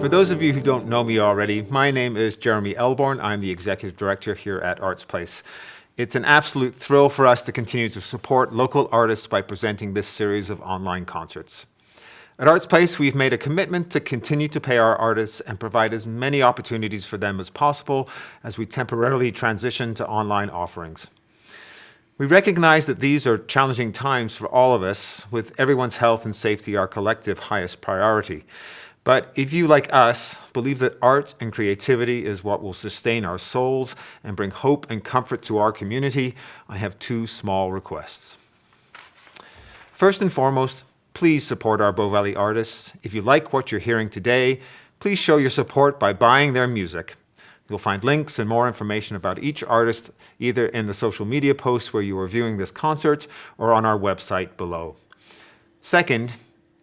For those of you who don't know me already, my name is Jeremy Elborn. I'm the Executive Director here at artsPlace. It's an absolute thrill for us to continue to support local artists by presenting this series of online concerts. At artsPlace, we've made a commitment to continue to pay our artists and provide as many opportunities for them as possible as we temporarily transition to online offerings. We recognize that these are challenging times for all of us, with everyone's health and safety our collective highest priority. But if you, like us, believe that art and creativity is what will sustain our souls and bring hope and comfort to our community, I have two small requests. First and foremost, please support our Bow Valley artists. If you like what you're hearing today, please show your support by buying their music. You'll find links and more information about each artist either in the social media posts where you are viewing this concert or on our website below. Second,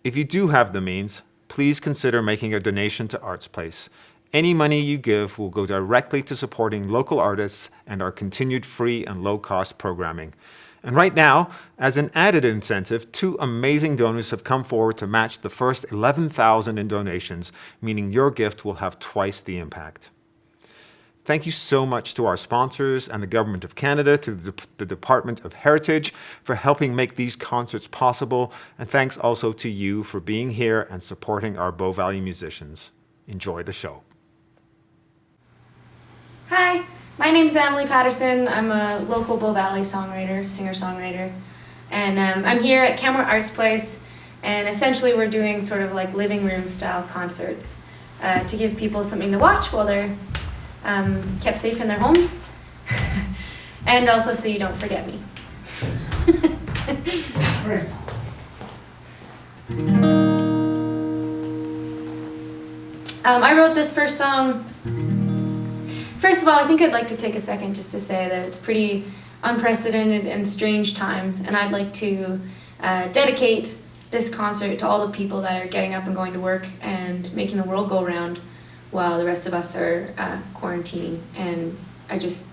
if you do have the means, please consider making a donation to artsPlace. Any money you give will go directly to supporting local artists and our continued free and low-cost programming. And right now, as an added incentive, two amazing donors have come forward to match the first 11,000 in donations, meaning your gift will have twice the impact. Thank you so much to our sponsors and the Government of Canada through the Department of Heritage for helping make these concerts possible, and thanks also to you for being here and supporting our Bow Valley musicians. Enjoy the show. Hi, my name's Amelie Patterson. I'm a local Bow Valley songwriter, singer-songwriter, and I'm here at Camera artsPlace, and essentially we're doing sort of like living room style concerts to give people something to watch while they're kept safe in their homes, and also so you don't forget me. Great. I wrote this first song. First of all, I think I'd like to take a second just to say that it's pretty unprecedented and strange times, and I'd like to dedicate this concert to all the people that are getting up and going to work and making the world go round while the rest of us are quarantining, and I just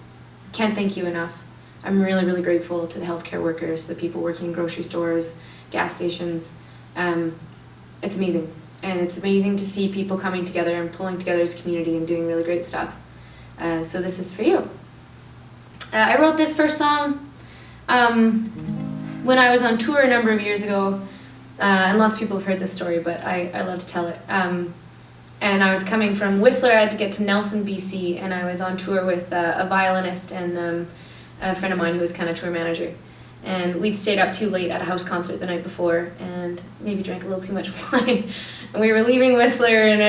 can't thank you enough. I'm really, really grateful to the healthcare workers, the people working in grocery stores, gas stations. It's amazing, and it's amazing to see people coming together and pulling together as a community and doing really great stuff. So this is for you. I wrote this first song when I was on tour a number of years ago, and lots of people have heard this story, but I love to tell it. And I was coming from Whistler. I had to get to Nelson, BC, and I was on tour with a violinist and a friend of mine who was kind of tour manager. And we'd stayed up too late at a house concert the night before and maybe drank a little too much wine. And we were leaving Whistler, and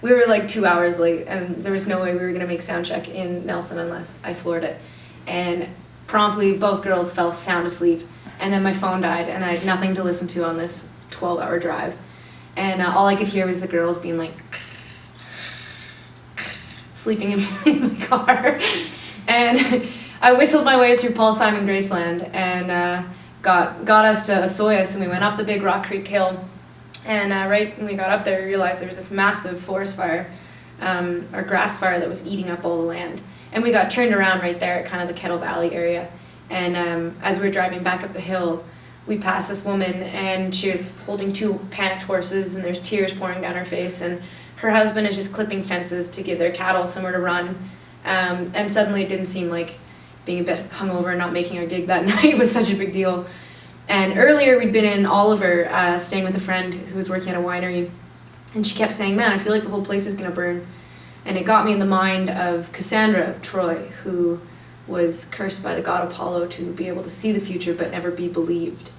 we were like 2 hours late, and there was no way we were going to make sound check in Nelson unless I floored it. And promptly both girls fell sound asleep, and then my phone died, and I had nothing to listen to on this 12-hour drive. And all I could hear was the girls being like sleeping in my car. And I whistled my way through Paul Simon Graceland and got us to Osoyoos, and we went up the big Rock Creek Hill. And right when we got up there, we realized there was this massive forest fire, or grass fire, that was eating up all the land. And we got turned around right there at kind of the Kettle Valley area. And as we were driving back up the hill, we passed this woman, and she was holding two panicked horses, and there's tears pouring down her face, and her husband is just clipping fences to give their cattle somewhere to run. And suddenly it didn't seem like being a bit hungover and not making our gig that night was such a big deal. And earlier we'd been in Oliver, staying with a friend who was working at a winery, and she kept saying, "Man, I feel like the whole place is gonna burn." And it got me in the mind of Cassandra of Troy, who was cursed by the god Apollo to be able to see the future but never be believed.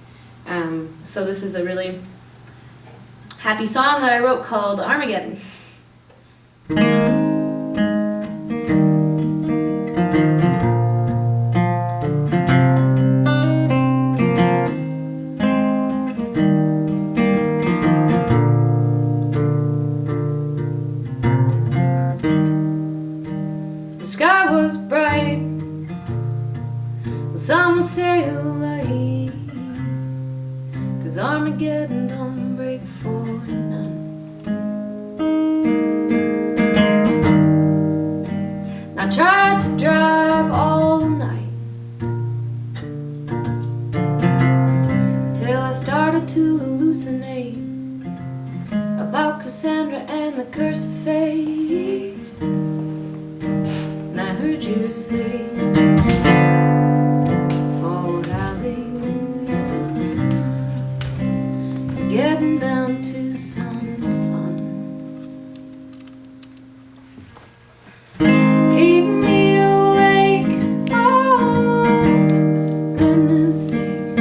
So this is a really happy song that I wrote called Armageddon. The sky was bright, well, some would say light, 'cause Armageddon don't break for none. I tried to drive all night till I started to hallucinate about Cassandra and the curse fade, and I heard you say, oh hallelujah, getting down to some fun. Keep me awake, oh goodness sake.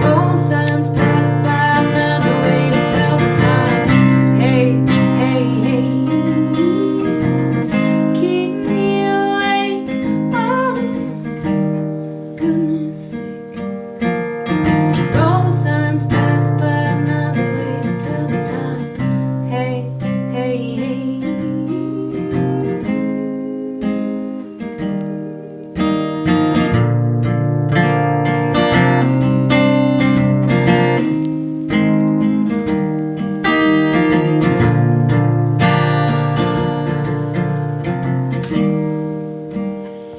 Road signs pass by, another way to tell the time. Hey, hey, hey. Keep me awake, oh goodness sake. Road signs pass by, another way to tell the time. Hey, hey, hey.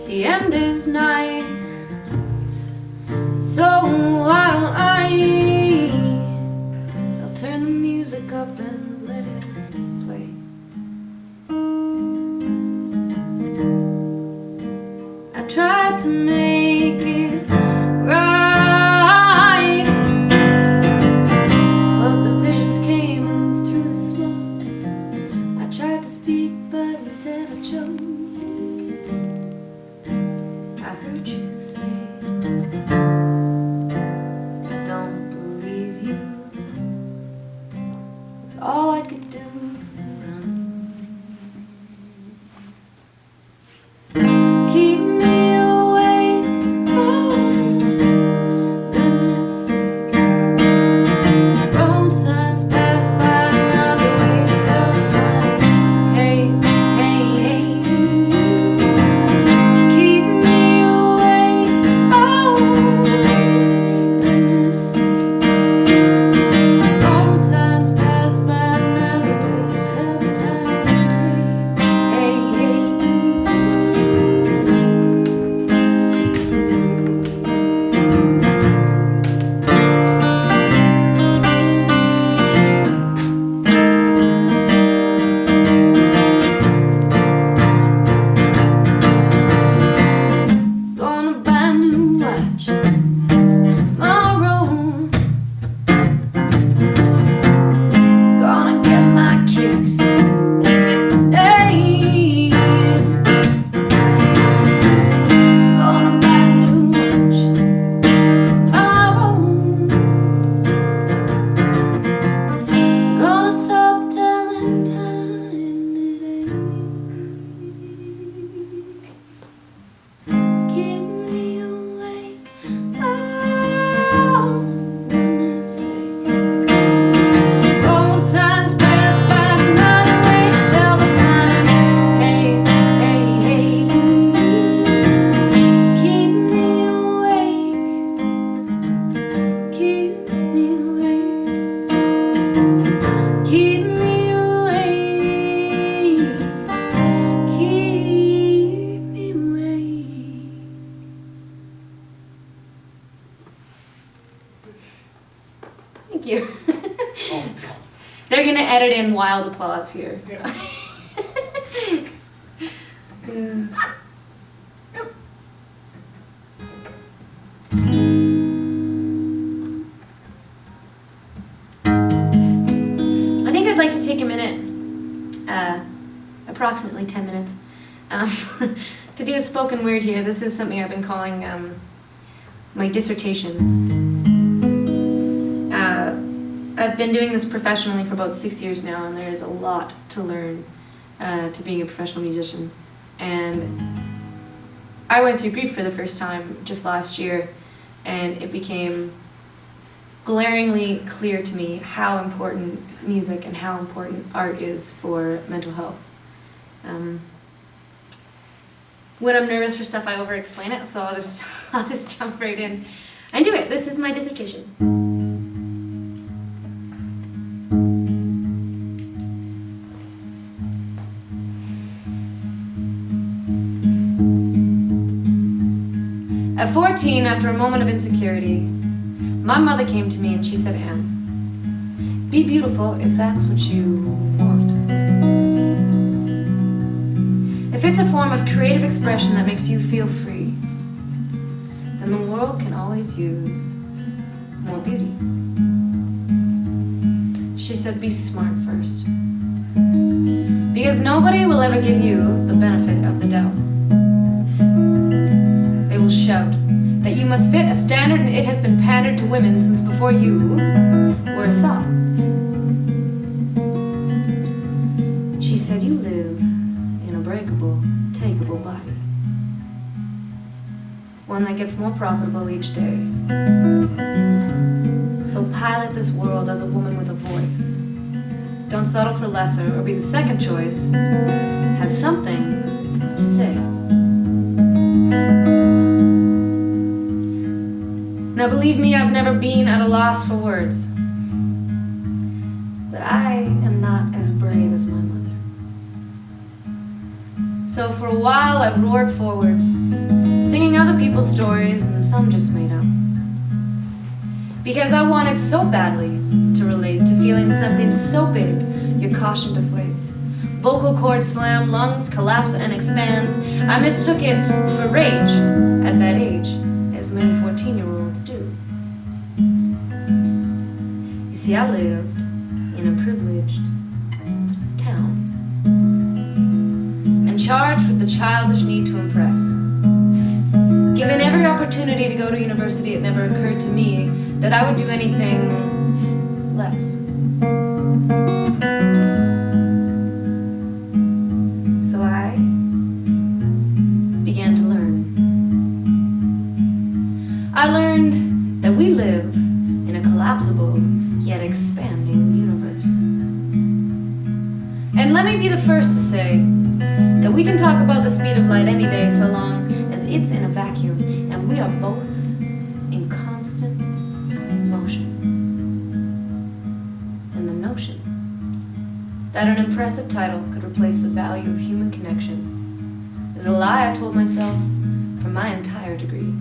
The end is nigh, so why don't I'll turn the music up and let it play. I tried to make it right, but the visions came through the smoke. I tried to speak, but instead I choked. I heard you say, I don't believe you. Was all I could do. Keep me awake, oh goodness sake. Road signs pass by, another way to tell the time. Hey, hey, hey. Keep me awake, oh goodness sake. Road signs pass by, another way to tell the time. Hey, hey, hey. Gonna buy a new watch tomorrow. Gonna get my kicks today. Gonna buy a new watch tomorrow. Gonna stop telling time today. Keep me awake, oh goodness sake. Road signs pass by, another way to tell the time. Hey, hey, hey. Keep me awake, keep me awake, keep me awake, keep me awake. Thank you. They're gonna edit in wild applause here. Yeah. I think I'd like to take a minute, approximately 10 minutes, to do a spoken word here. This is something I've been calling my dissertation. I've been doing this professionally for about 6 years now, and there is a lot to learn to being a professional musician. And I went through grief for the first time just last year, and it became glaringly clear to me how important music and how important art is for mental health. When I'm nervous for stuff, I over-explain it, so I'll just jump right in and do it. This is my dissertation. At 14, after a moment of insecurity, my mother came to me and she said, "Anne, be beautiful if that's what you want. it's a form of creative expression that makes you feel free, then the world can always use more beauty. She said, be smart first, because nobody will ever give you the benefit of the doubt. They will shout that you must fit a standard, and it has been pandered to women since before you were a thought. She said, you live in a breakable, takeable body, one that gets more profitable each day. So pilot this world as a woman with a voice. Don't settle for lesser or be the second choice. Have something to say. Now believe me, I've never been at a loss for words. But I am not as brave as my mother. So for a while I roared forwards, singing other people's stories and some just made up. Because I wanted so badly to relate to feeling something so big your caution deflates. Vocal cords slam, lungs collapse and expand. I mistook it for rage at that age, as many 14-year-olds do. You see, I lived in a privileged town and charged with the childish need to impress. Given every opportunity to go to university, it never occurred to me that I would do anything less. So I began to learn. I learned that we live in a collapsible yet expanding universe. And let me be the first to say that we can talk about the speed of light any day so long as it's in a vacuum and we are both in constant motion. And the notion that an impressive title could replace the value of human connection is a lie I told myself for my entire degree.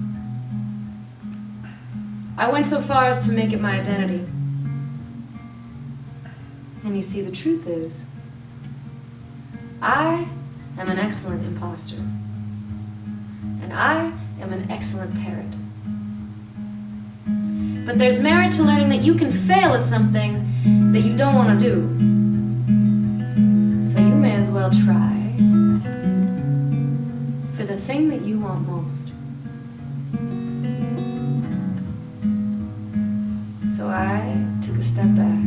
I went so far as to make it my identity. And you see, the truth is, I am an excellent imposter. And I am an excellent parrot. But there's merit to learning that you can fail at something that you don't want to do. So you may as well try for the thing that you want most. So I took a step back.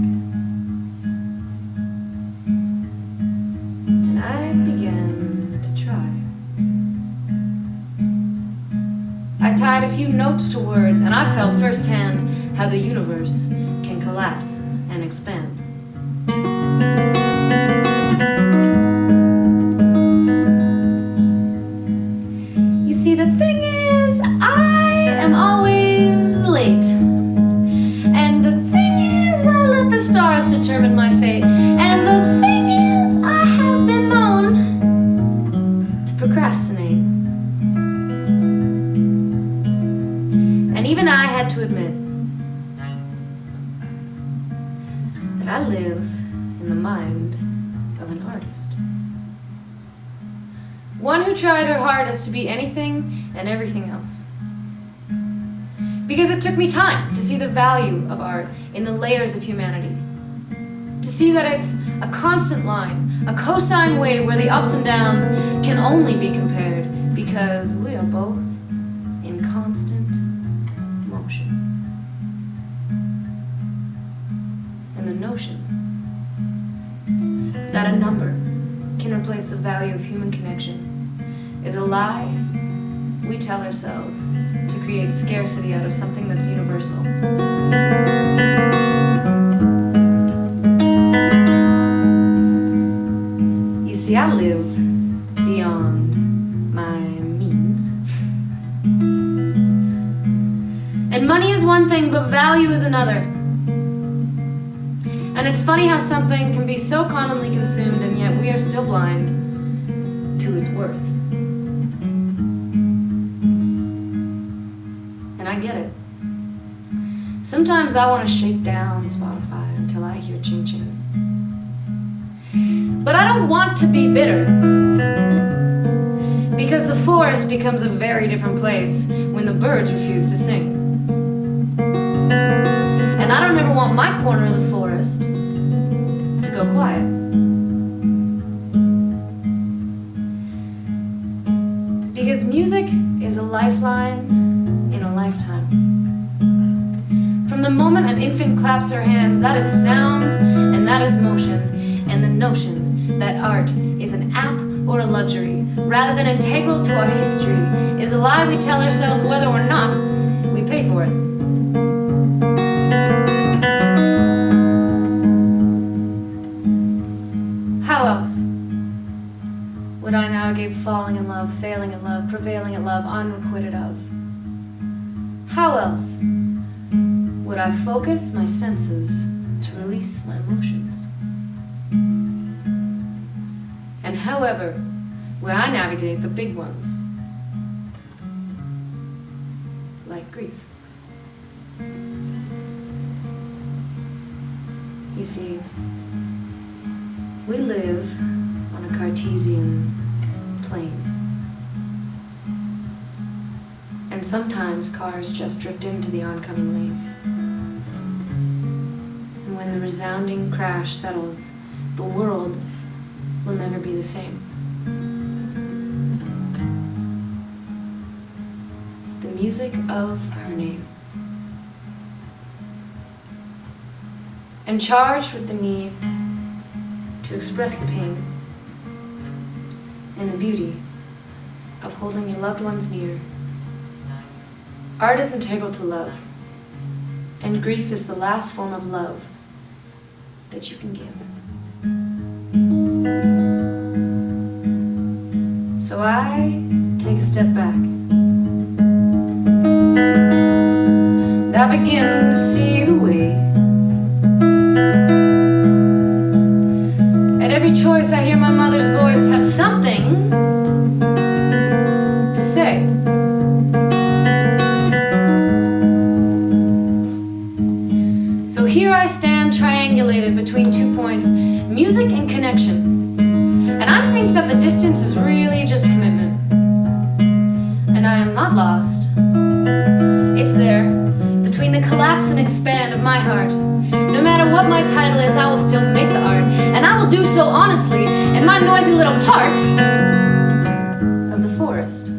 And I began to try. I tied a few notes to words, and I felt firsthand how the universe can collapse and expand. You see, the thing is, I am always late. And the thing is, I let the stars determine my fate. And the thing is, I have been known to procrastinate. And even I had to admit that I live in the mind of an artist. One who tried her hardest to be anything and everything else. Because it took me time to see the value of art in the layers of humanity. To see that it's a constant line, a cosine wave where the ups and downs can only be compared because we are both in constant motion. And the notion that a number can replace the value of human connection is a lie we tell ourselves to create scarcity out of something that's universal. You see, I live beyond my means. And money is one thing, but value is another. And it's funny how something can be so commonly consumed, and yet we are still blind to its worth. I get it. Sometimes I want to shake down Spotify until I hear ching ching. But I don't want to be bitter. Because the forest becomes a very different place when the birds refuse to sing. And I don't ever want my corner of the forest to go quiet. Because music is a lifeline in a lifetime. From the moment an infant claps her hands, that is sound and that is motion, and the notion that art is an app or a luxury, rather than integral to our history, is a lie we tell ourselves whether or not we pay for it. How else would I navigate falling in love, failing in love, prevailing in love, unrequited of? How else would I focus my senses to release my emotions? And however would I navigate the big ones, like grief? You see, we live on a Cartesian plane. And sometimes cars just drift into the oncoming lane. And when the resounding crash settles, the world will never be the same. The music of her name. And charged with the need to express the pain and the beauty of holding your loved ones near. Art is integral to love, and grief is the last form of love that you can give. So I take a step back, and I begin to see the way. At every choice I hear my mother's voice have something to say. So here I stand triangulated between 2 points, music and connection. And I think that the distance is really just commitment. And I am not lost. It's there, between the collapse and expand of my heart. No matter what my title is, I will still make the art. And I will do so honestly in my noisy little part of the forest.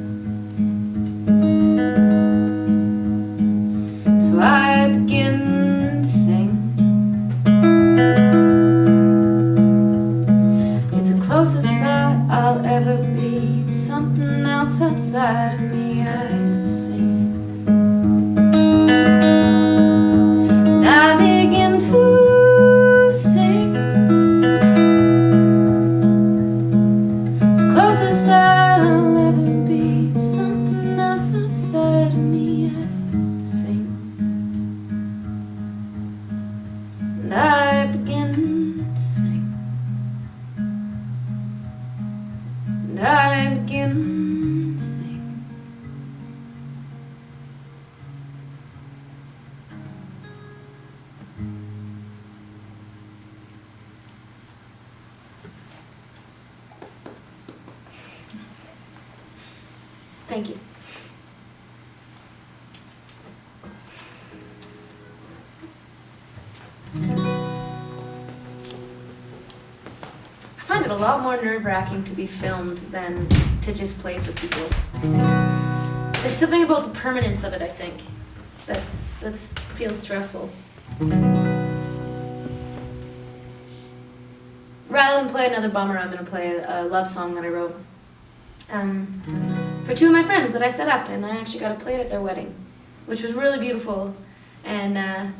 So I begin to sing. It's the closest that I'll ever be to something else outside of me. I sing. And I begin to sing. It's the closest that I'll ever be to something else outside of me. I sing. And I begin to sing. And I begin to sing. Thank you. I find it a lot more nerve-wracking to be filmed than to just play for people. There's something about the permanence of it, I think, that's feels stressful. Rather than play another bummer, I'm going to play a love song that I wrote for two of my friends that I set up, and I actually got to play it at their wedding, which was really beautiful. And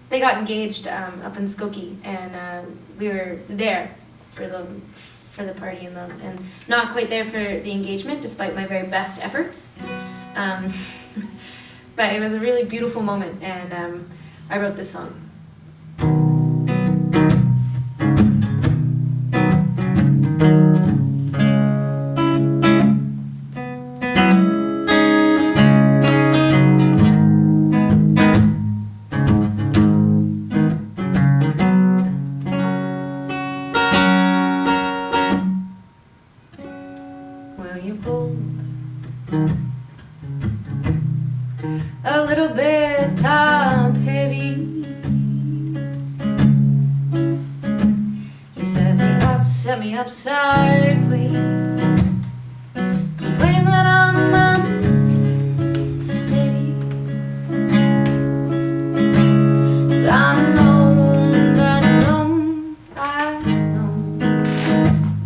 they got engaged up in Skokie, and we were there for the party and not quite there for the engagement, despite my very best efforts. But it was a really beautiful moment, and I wrote this song. a little bit top heavy. He set me up sideways, complain that I'm unsteady. 'Cause I know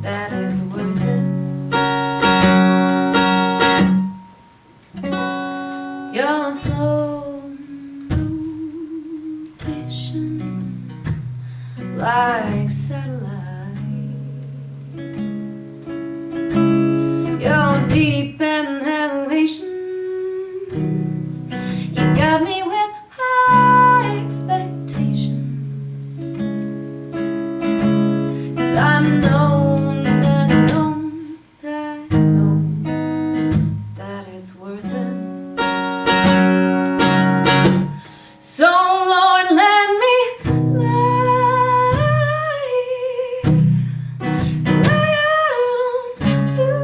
that it's worth it. Your slow rotation like satellites, your deep inhalations, you got me with high expectations. 'Cause I know that it's worth it. So Lord, let me lay out on you.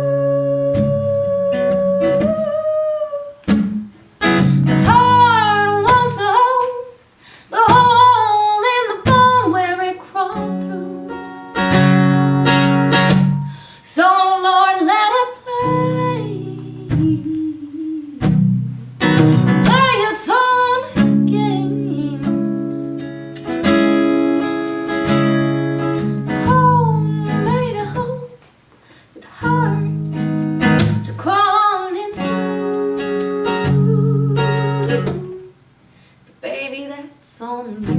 The heart wants to hold the hole in the bone where it crawled through. So Lord, let it play its own games. The hole made a hole for the heart to crawl on into. But baby, that's on you.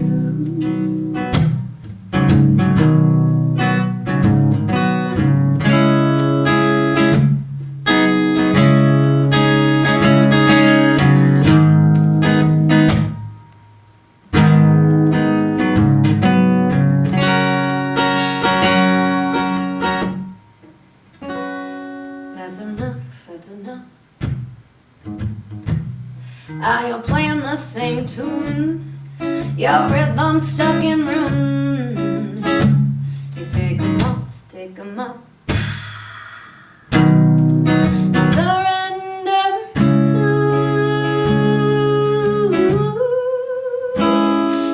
That's enough. You're playing the same tune, your rhythm stuck in rune. You take 'em up, stick 'em up, surrender to.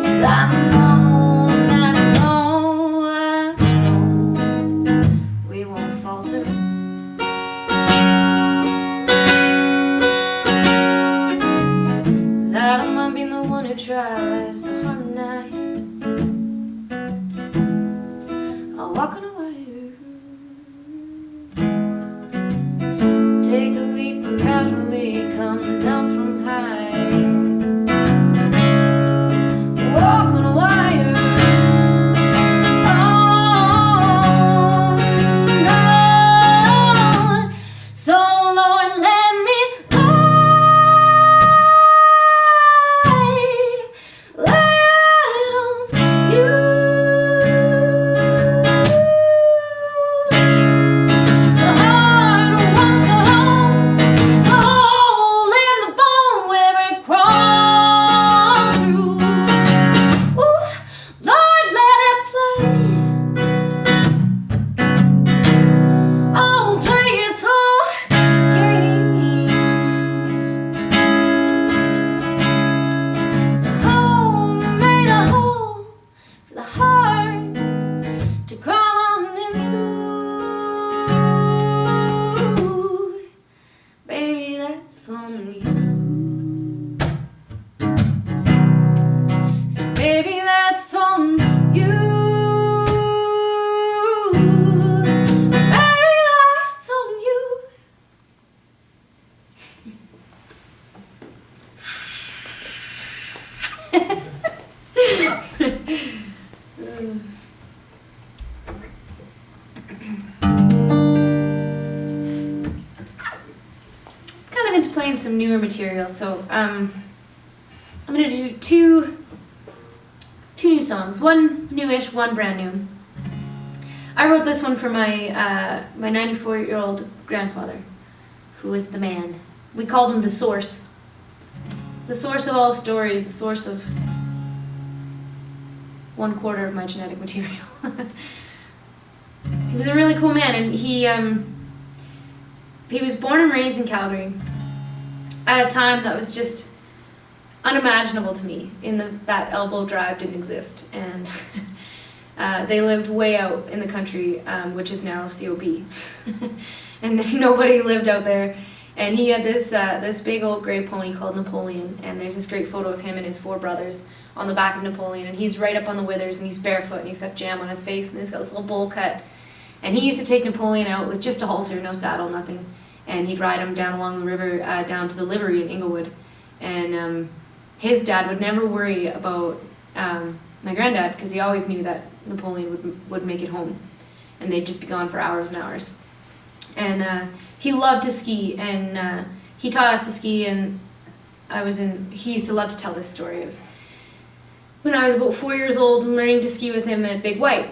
'Cause I know we won't falter. I don't mind being the one who tries to harmonize. I'll walk on a wire, take a leap and casually come down from high. Walk on a wire. Oh, no. So Lord, let me lay it on you. The heart wants to hold the hole in the bone where it crawled through. Ooh, Lord, let it play. Oh, play its own games. The hole made a hole for the heart to crawl on into. Baby, that's on you. So baby, that's on you. Baby, that's on you. Kind of into playing some newer material, so I'm gonna do two new songs. One newish, one brand new. I wrote this one for my my 94-year-old grandfather, who was the man. We called him the source of all stories, the source of 1/4 of my genetic material. He was a really cool man, and he he was born and raised in Calgary at a time that was just unimaginable to me. That elbow drive didn't exist, and they lived way out in the country, which is now COB, and nobody lived out there. And he had this big old gray pony called Napoleon, and there's this great photo of him and his 4 brothers on the back of Napoleon, and he's right up on the withers, and he's barefoot, and he's got jam on his face, and he's got this little bowl cut. And he used to take Napoleon out with just a halter, no saddle, nothing, and he'd ride him down along the river, down to the livery in Inglewood. And his dad would never worry about my granddad, because he always knew that Napoleon would make it home, and they'd just be gone for hours and hours. And he loved to ski, and he taught us to ski, and he used to love to tell this story of when I was about 4 years old and learning to ski with him at Big White.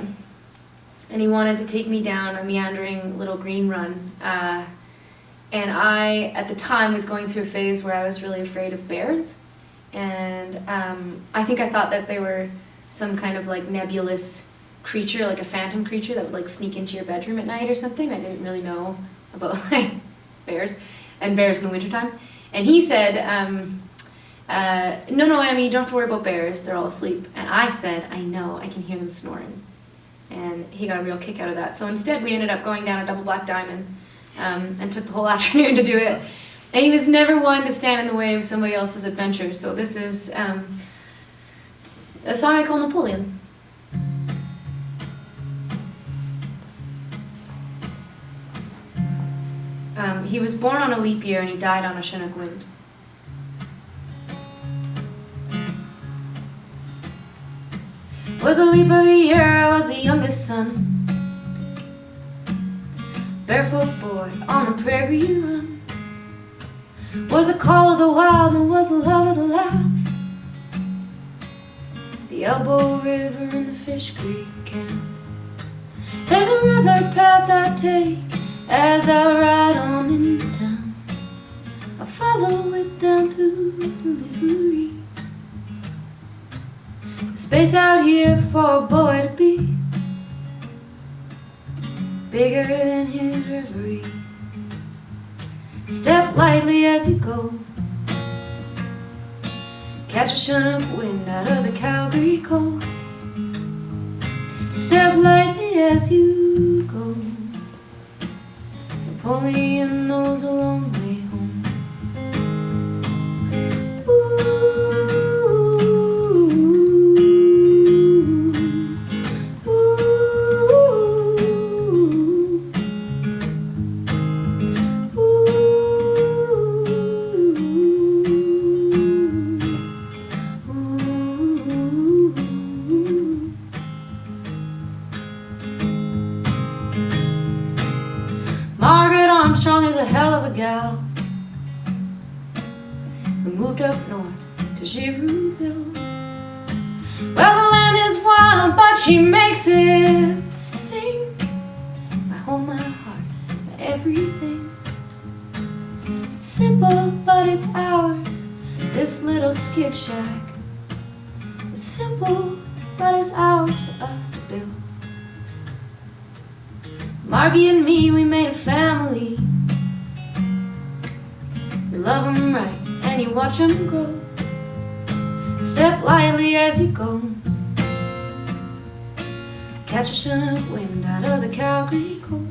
And he wanted to take me down a meandering little green run. And I, at the time, was going through a phase where I was really afraid of bears. And I think I thought that they were some kind of like nebulous creature, like a phantom creature that would like sneak into your bedroom at night or something. I didn't really know about like bears in the wintertime. And he said, no, Amy, you don't have to worry about bears. They're all asleep. And I said, I know, I can hear them snoring. And he got a real kick out of that. So instead we ended up going down a double black diamond and took the whole afternoon to do it. And he was never one to stand in the way of somebody else's adventure. So this is a song I call Napoleon. He was born on a leap year and he died on a Chinook wind. Was a leap of a year, I was the youngest son. Barefoot boy on a prairie run. Was a call of the wild and was the love of the laugh. The Elbow River and the Fish Creek camp. There's a river path I take as I ride on into town. I follow it down to the livery. Space out here for a boy to be bigger than his reverie. Step lightly as you go. Catch a Chinook wind out of the Calgary cold. Step lightly as you go. Napoleon knows a long way home. Armstrong is a hell of a gal who moved up north to Girouville. Well, the land is wild, but she makes it sing. My home, my heart, my everything. It's simple, but it's ours, this little skid shack. It's simple, but it's ours for us to build. Margie and me, we made a family. You love them right, and you watch them grow. Step lightly as you go. Catch a Chinook wind out of the Calgary cold.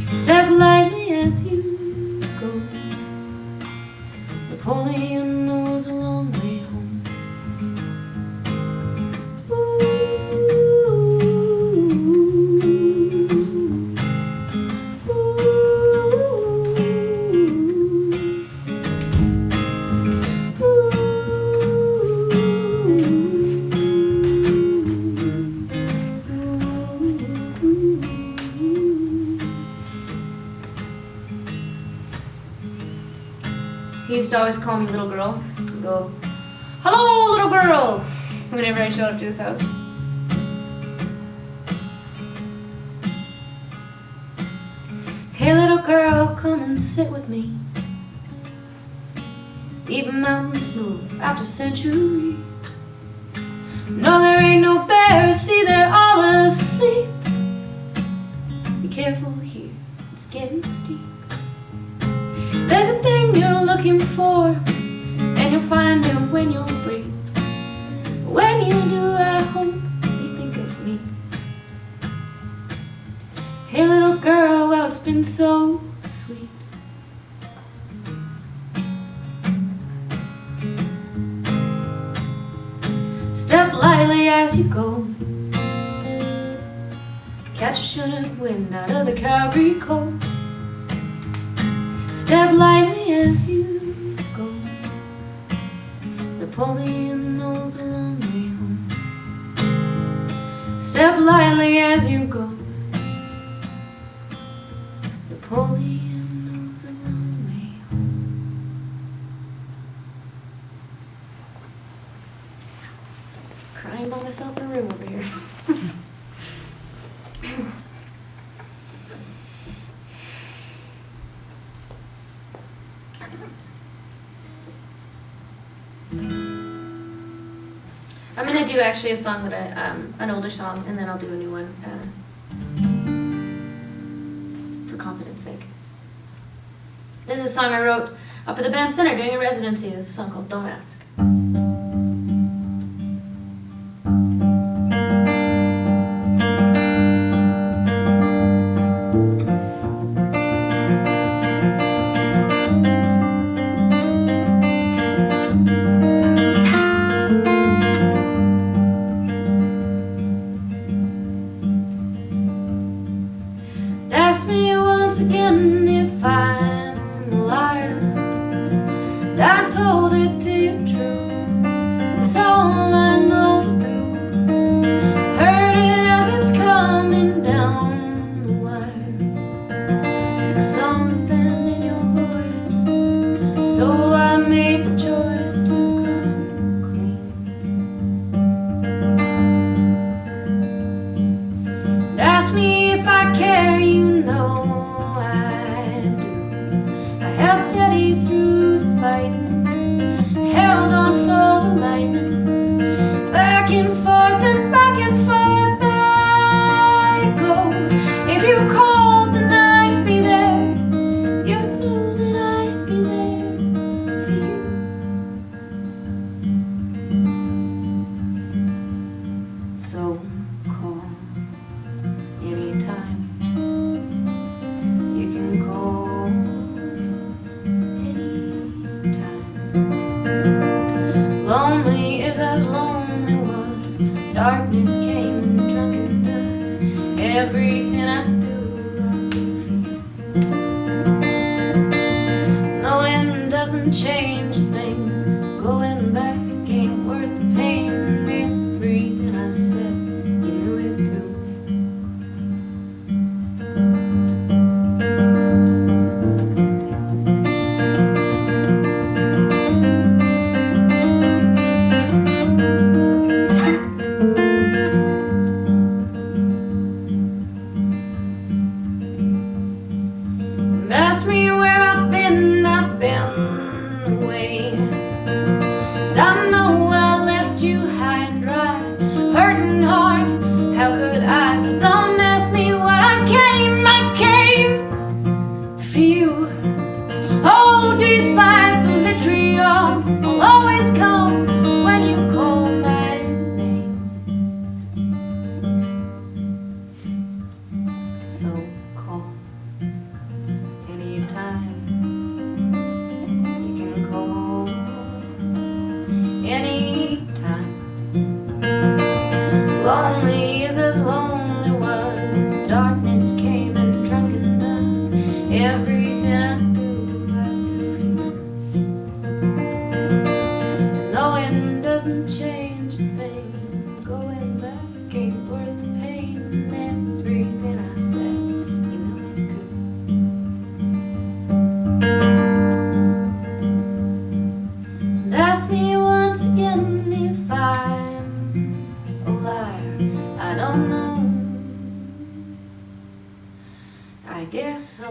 Step lightly as you go. Napoleon knows a long way home. He used to always call me little girl. He'd go, "Hello, little girl," whenever I showed up to his house. Hey, little girl, come and sit with me. Even mountains move after centuries. No, there ain't no bears, see, they're all asleep. Be careful here, it's getting steep. There's a thing you're looking for, and you'll find it when you're brave. When you do, I hope you think of me. Hey little girl, well it's been so sweet. Step lightly as you go, catch a shot of wind out of the Calgary cold. Step lightly as you go, Napoleon knows a long way home. Step lightly as you go, Napoleon knows a long way home. Crying by myself in a room over here. I'm gonna do actually a song that an older song, and then I'll do a new one for confidence sake. This is a song I wrote up at the Banff Centre doing a residency. It's a song called Don't Ask. Ask me once again if I'm a liar. I told it to you true. It's all I know to do. Heard it as it's coming down the wire. Something in your voice, so I made the choice to come clean. Ask me if I care, you know I do. I held steady through the fighting, held on for the lightning. Back and forth I go. If you called, then I'd be there. You knew that I'd be there for you. So call anytime. You can call anytime. Lonely is as lonely was. Darkness came and drunken does. Everything I do for you. Knowing doesn't change a thing. Going back ain't worth the pain. Everything I said, you knew it too. Ask me where I've been away. 'Cause I know I left you high and dry, hurting hard. How could I? So don't ask me what I came for you. Oh, despite the vitriol, I'll always come when you call my name. So call anytime. You can call anytime. Lonely is as lonely was. Darkness came and drunken does. Everything I do for you. Knowing doesn't change a thing. Going back ain't worth the pain. Everything I said, you know it too. And ask me once again if I'm a liar. I don't know. I guess so.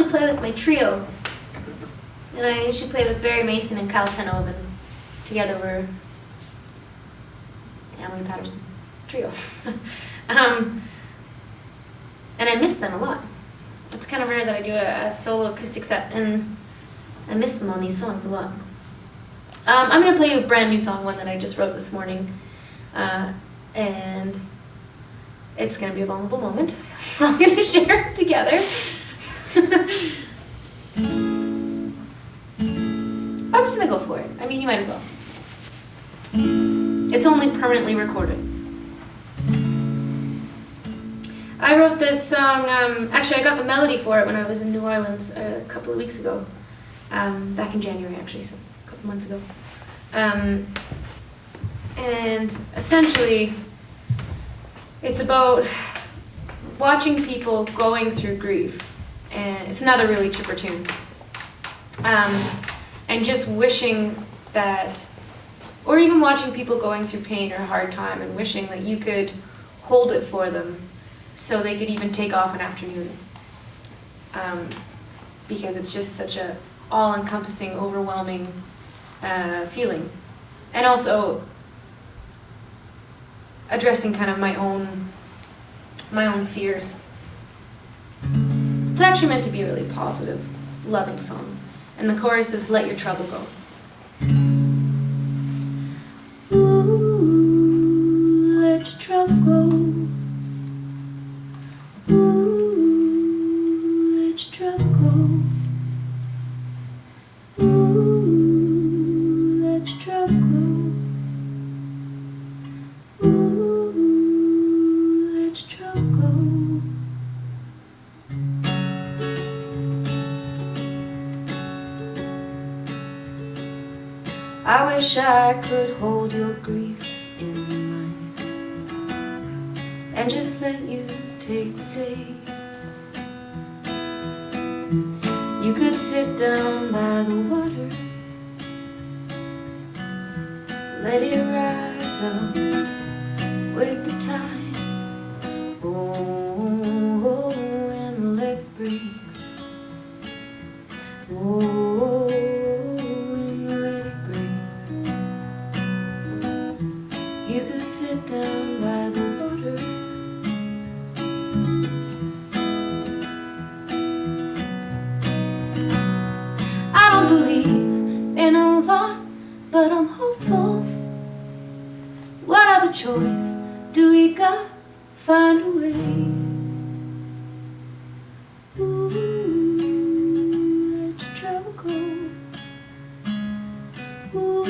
usually play with my trio. And I usually play with Barry Mason and Kyle Tenove, and together we're an Amelie Patterson trio. And I miss them a lot. It's kind of rare that I do a solo acoustic set, and I miss them on these songs a lot. I'm going to play you a brand new song, one that I just wrote this morning. And it's going to be a vulnerable moment. We're all going to share it together. I'm just going to go for it. I mean, you might as well. It's only permanently recorded. I wrote this song, actually I got the melody for it when I was in New Orleans a couple of weeks ago. Back in January actually, so a couple months ago. And essentially, it's about watching people going through grief. And it's another really chipper tune. And just wishing that, or even watching people going through pain or a hard time and wishing that you could hold it for them so they could even take off an afternoon. Because it's just such a all-encompassing, overwhelming feeling. And also addressing kind of my own fears. It's actually meant to be a really positive, loving song. And the chorus is, "Let your trouble go." Ooh, let your trouble go. Ooh, let your trouble go. Ooh, let your trouble go. Ooh, let your trouble go. I wish I could hold your grief in mine and just let you take the day. You could sit down by the water, let it rise up with the tides. Oh, and the lake breaks. Oh, you could sit down by the water. I don't believe in a lot, but I'm hopeful. What other choice do we got? Find a way. Ooh, let your trouble go. Ooh,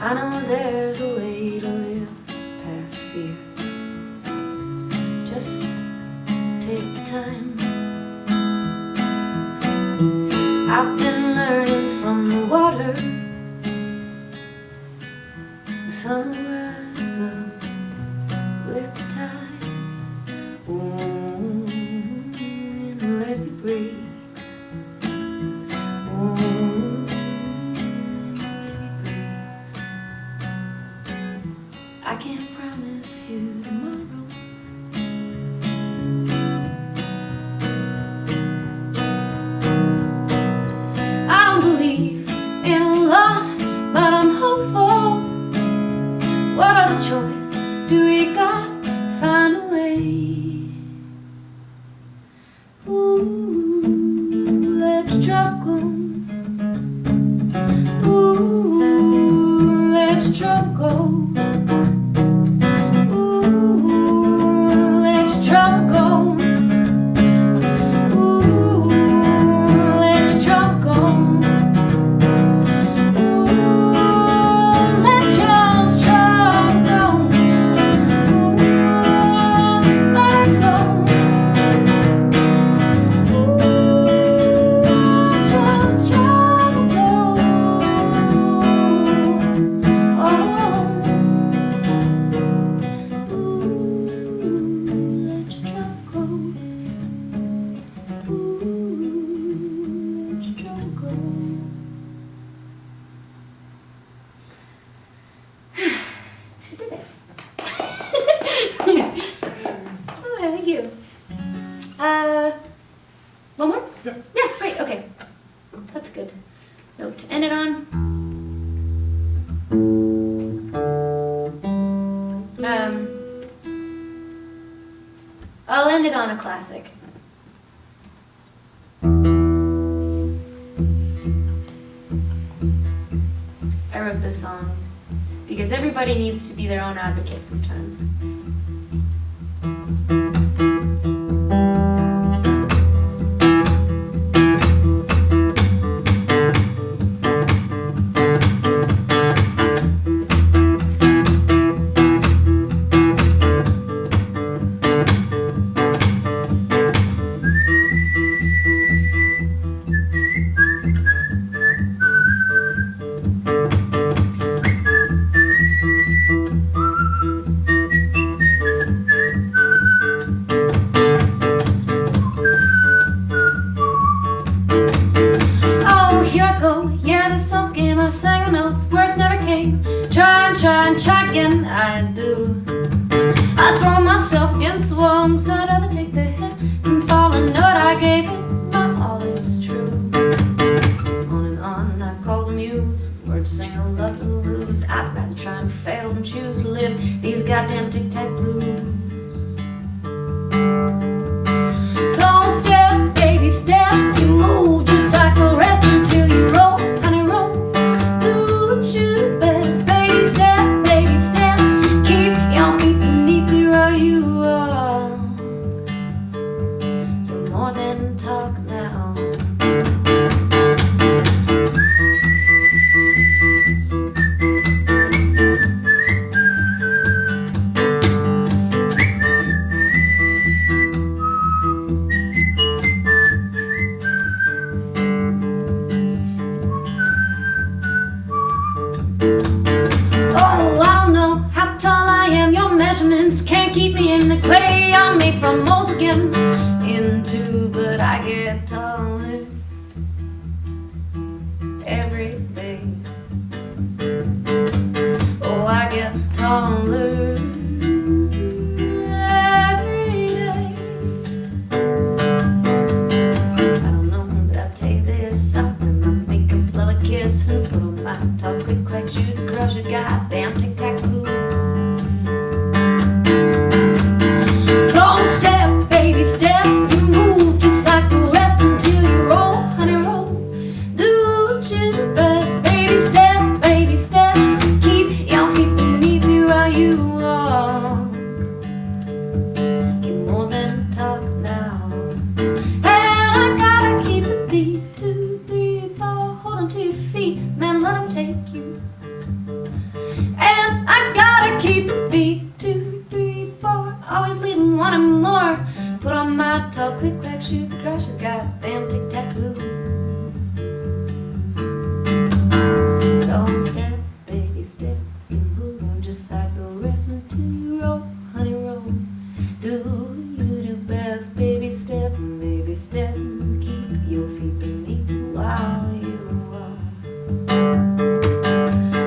I know there's a way to live past fear. Just take the time. I've been learning from the water. The sun will rise up with the tides. Oh, and the levee breaks. Oh, I can't promise you tomorrow. I don't believe in a lot, but I'm hopeful. What other choice do we got? Find a way. Ooh, let your trouble go. Ooh, let your trouble go. Try on a classic. I wrote this song because everybody needs to be their own advocate sometimes. Try again, I do. I throw myself against the wall, so I'd rather take the hit than fall and know what I gave it, not all it's true. On and on, I call the muse, words sing I love to lose. I'd rather try and fail than choose to live these goddamn tic-tac blues. So step, baby, step, you move just like the rest until you roll, honey, roll. Do what you do best, baby, step. Can't keep me in the clay I'm made from molds again into, but I get taller every day. Oh, I get taller every day. I don't know, but I'll tell you there's something. I make a blow a kiss and put on my top click clack shoes and crushes goddamn tic-tac glue. Click clack shoes and crashes, goddamn tic-tac glue. So step, baby, step, you move on just like the rest until you roll, honey, roll. Do you do best, baby, step, keep your feet beneath you while you walk.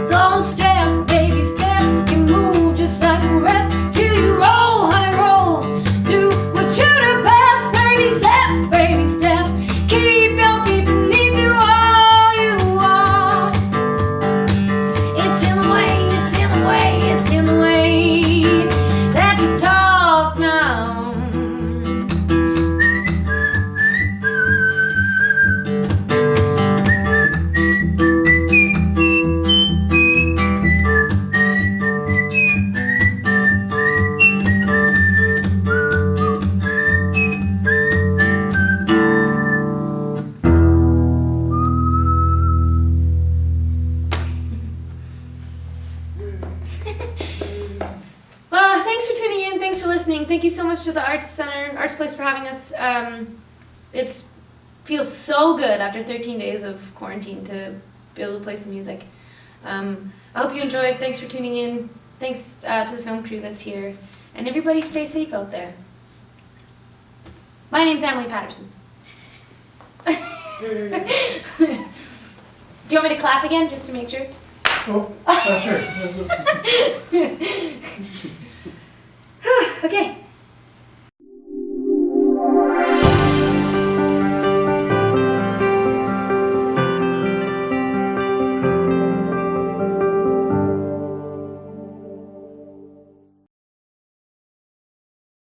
So step, baby, step, you move just like the rest till you roll, honey, roll. Do what you do best. Baby step, keep your feet beneath you while you walk. It's in the way, it's in the way, it's in the way that you talk now. Thank you so much to the Arts Center, artsPlace for having us. It feels so good after 13 days of quarantine to be able to play some music. I hope you enjoyed. Thanks for tuning in. Thanks to the film crew that's here. And everybody stay safe out there. My name's Amelie Patterson. Do you want me to clap again, just to make sure? Oh, sure. Okay.